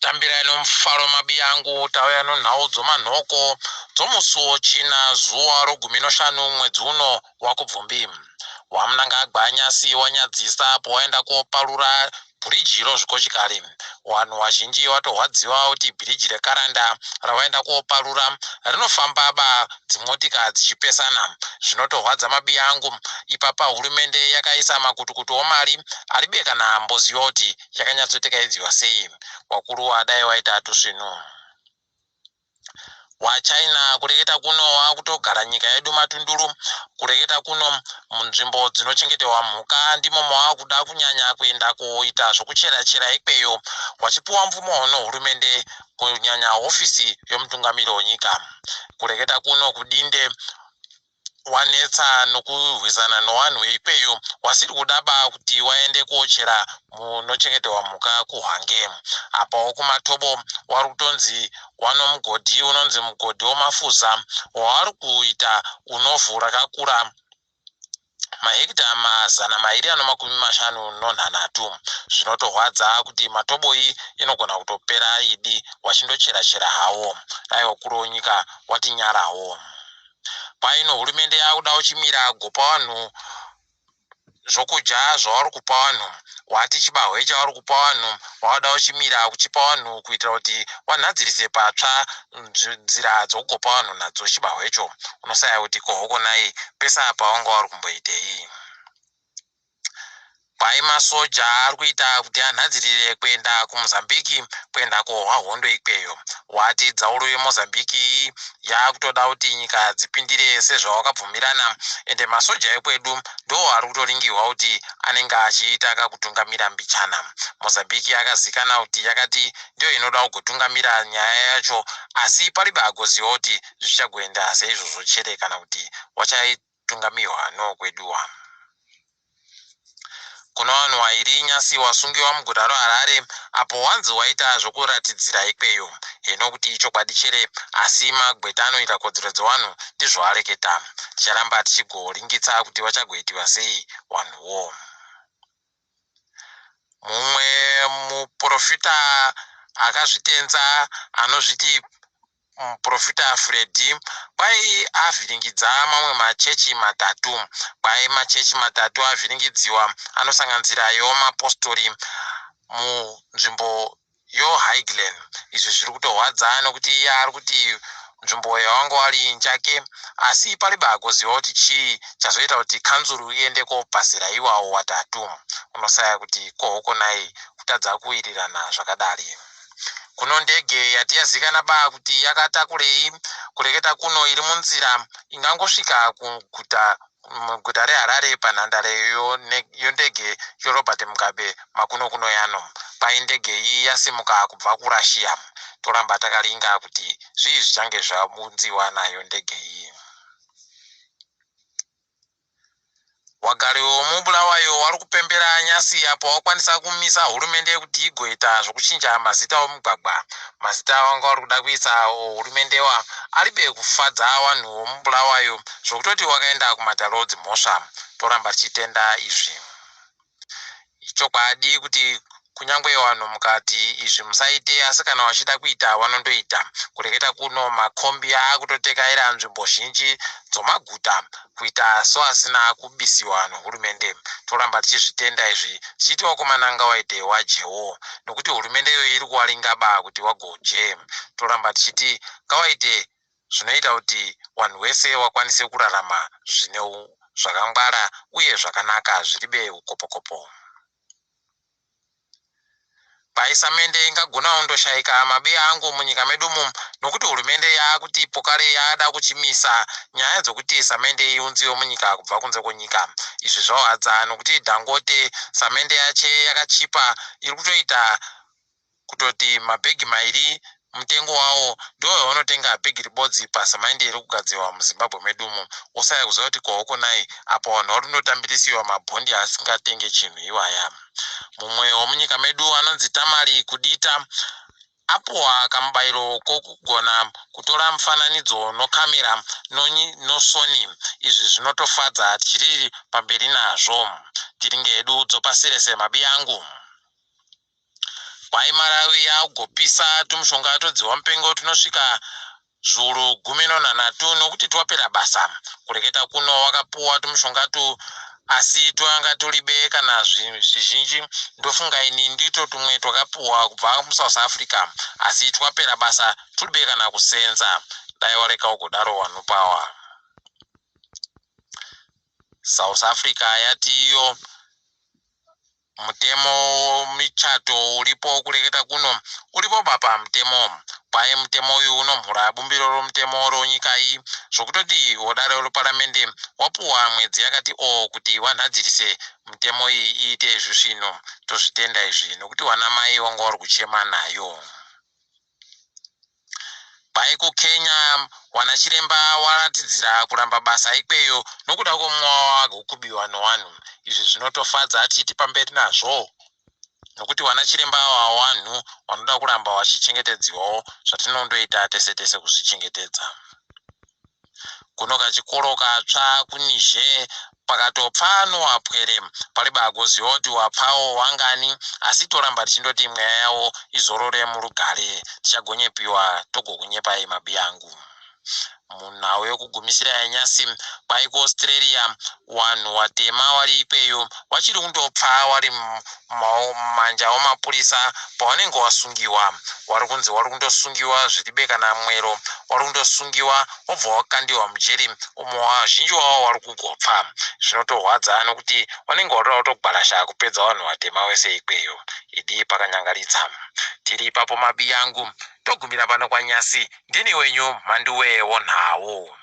kambira ino mfaro mabiyangu tauya nonhau dzomanhoko dzomusuwo china zuva rogumi noshanu mwedzi uno wakubvumbi. Wamunanga agwanyasi wanyadzisa apo waenda koparura bhiriji rozvikochikari. Vanhu vazhinji vatorwadziwa kuti bhiriji rekaranda ravaenda koparura rinofamba dzimotika dzichipesana. Zvinotorwadza mabiyangu. Ipapa hurumende yakaisa makutukutu omari aribeka naamboziva kuti yakanyatsotekaidziwa sei. Wakuru wadai waita tusvinu. WaChina kureketa kuno wakutogara nyika yedu matunduru. Kureketa kuno munzvimbo dzinochengeterwa mhuka ndimo mavakuda kunyanya kuenda koita zvokuchera-chera ikweyo, wachipiwa mvumo nohurumende kunyanya hofisi yomutungamiri wenyika. Kureketa kuno kudinde wanetsa nokurwisana nevanhu veikweyo wasiri kudaba kuti waende kochera munochengeterwa mhuka kuHwange. Apawo kumatobo wari kutonzi wano mugodhi unonzi mugodhi womafuza wavari kuita unovhu rakakura mahekita 250. Zvinotorwadza kuti matobo iyi inogona kutopera idi wachindochera-chera hawo. Dai wakuru wenyika wati nyarawo. Paino hurumende yakuda uchimira agopa vanhu zvokudya zvavari kupa vanhu. Wati chibahwe chavari kupa vanhu wada uchimira kuchipa vanhu kuitira kuti wanhadzirise patsva nzira dzokugopa vanhu nadzo chibahwecho. Unosaya kuti kohoko nai pesa apa wanga wari kumboitei. Pai masoja ari kuita kuti anhadzirire kuenda kuMozambiki kuenda kohwa hondo ikweyo. Wati dzauro yeMozambiki iyi yakutoda kuti nyika dzipindire sezvawakabvumirana, ende masoja ekwedu ndo ari kutoringirwa kuti anenge achiita kakutungamira mbichana. Mozambiki yakazikana kuti yakati ndio inoda kugotungamira nyaya yacho, asi paribe agoziva kuti zvichagoenda seizvozvo chere kana kuti wachaitungamirwa nowokweduwa. Kuna vanhu vairi nyasi wasungiwa muguta reHarare apo wanzi waita zvokuratidzira ikweyo. Hino kuti chokwadi chere, asi magweta anoita kodzero dzevanhu ndizvo areketa. Ticharamba tichigoringitsa kuti vachagoitiwa sei vanhuwo. Mumwe muprofita akazvitenza anozviti muprofita Freddy kwai avhiringidza mamwe machechi matatu. Kwai machechi matatu avhiringidziwa anosanganisira yeomapostori munzvimbo yoHighland. Izvi zviri kutorwadza nokuti iye ari kuti nzvimbo yawanga wari njake, asi paribe agoziva kuti chii chazoita kuti kanzuru iende kopasira iwawo watatu. Unosaya kuti kohoko nai kutadza kuwirirana zvakadari. Kuno ndege yati yazikana kuti yakatakurei kureketa kuno iri munzira ingangosvika muguta reHarare panhandare yondege yoRobert Mugabe makuno kuno yano. Pai ndege iyi yasimuka kubva kuRussia. Toramba takaringa kuti zvii zvichange zvabunziwa nayo ndege iyi. Wagari womubulawayo wari kupembera nyasi apo wakwanisa kumisa hurumende kuti igoita zvokuchinja mazita omugwagwa. Mazita wanga wari kuda kuisa hurumendewa aribe kufadza vanhu vomubulawayo zvokutoti wakaenda kuMatarodzi mhosva. Toramba tichitenda izvi. Chokwadi kuti kunyangwe vanhu mukati izvi musaite, asi kana wachida kuita vanondoita. Kureketa kuno makombi akutotekaira nzvimbo zhinji dzomaguta kuita soasina kubisiwa nehurumende. Toramba tichizvitenda izvi tichiti wakomananga waite wajewo, nokuti hurumende iyo iri kuwaringa kuti wagoje. Toramba tichiti ngawaite zvinoita kuti vanhu vese wakwanise kurarama zvine zvakangwara uye zvakanaka zviribe ukopokopo. Pai samende ingagona kundoshaika mabiyangu munyika medumu nokuti hurumende yakuti pokare yada kuchimisa nyaya dzokuti samende iunziwe munyika kubva kunze kwenyika. Izvi zvawadza nokuti Dangote samende yache yakachipa, iri kutoita kutoti mabhegi mairi mutengo wawo ndo waunotenga bhegi ribodzi pasamende iri kugadzirwa muZimbabwe medumu. Usaya kuziva kuti kohoko nai apo vanhu vari kundotambirisiwa mabhondi asingatenge chinhu iwaya. Mumwe womunyika medu anonzi Tamari Kudita apowa kamubairo kokugona kutora mufananidzo nokamera nosoni. Izvi zvinotofadza tichiri pamberi nazvo. Tiringe hedu dzopasirese mabiyangu. kwai Malawi yakugopisa tumushonga todziwa mupengo tunosvika zviuru 13 nokuti twapera basa kureketa kuno wakapuwa tumushonga asi twanga tulibe kana zvizhinji ndofunga ini ndito tumwe twakapuwa kubva muSouth Africa asi twapera basa tulibe kana kusenza dai wareka ugodaro vanhu pawa. South Africa yati iyo mutemo michato uripo kureketa kuno uripo bapa mutemo kwai mutemo uyu unomhura bumbiro romutemo ronyika iyi zvokutoti wodare reparamende wapuwa mwedzi yakati kuti wanhadzirise mutemo iyi iite izvi zvino tozvitenda izvi nokuti wana mai wanga vari kuchema nayo. Pai kuKenya wanachiremba waratidzira kuramba basa ikweyo nokuda kwomumwe agokubiwa nevanhu. Izvi zvinotofadza atiti pamberi nazvo nokuti wanachiremba vanhu vanoda kuramba vachichengetedzwawo zvatinondoita tese tese kuzvichengetedza. Kuno kachikoro katsva kuNiger pakatopfa noapwere pari bagoziva kuti wapfawo wangani asi toramba tichindoti mweya yawo izorore murugare tichagonyepiwa togokunyepai mabi angu. Munhau yekugumisira yanyasi kwai kuAustralia wanhu watema wari ikweyo wachiri kundopfa wari mumanja wamapurisa pawanenge wasungiwa wari kunzi wari kundosungiwa zviribe kana mwero wari kundosungiwa wobva wakandiwa mujeri umwe wazhinji wavo wari kugopfa. Zvinotorwadza nokuti wanenge watora kutogbarasha kupedza vanhu watema wese ikweyo. Idi pakanyangaridza. Tiri ipapo mabi angu togumira pano kwanyasi ndini wenyu mhanduwe wonhawo.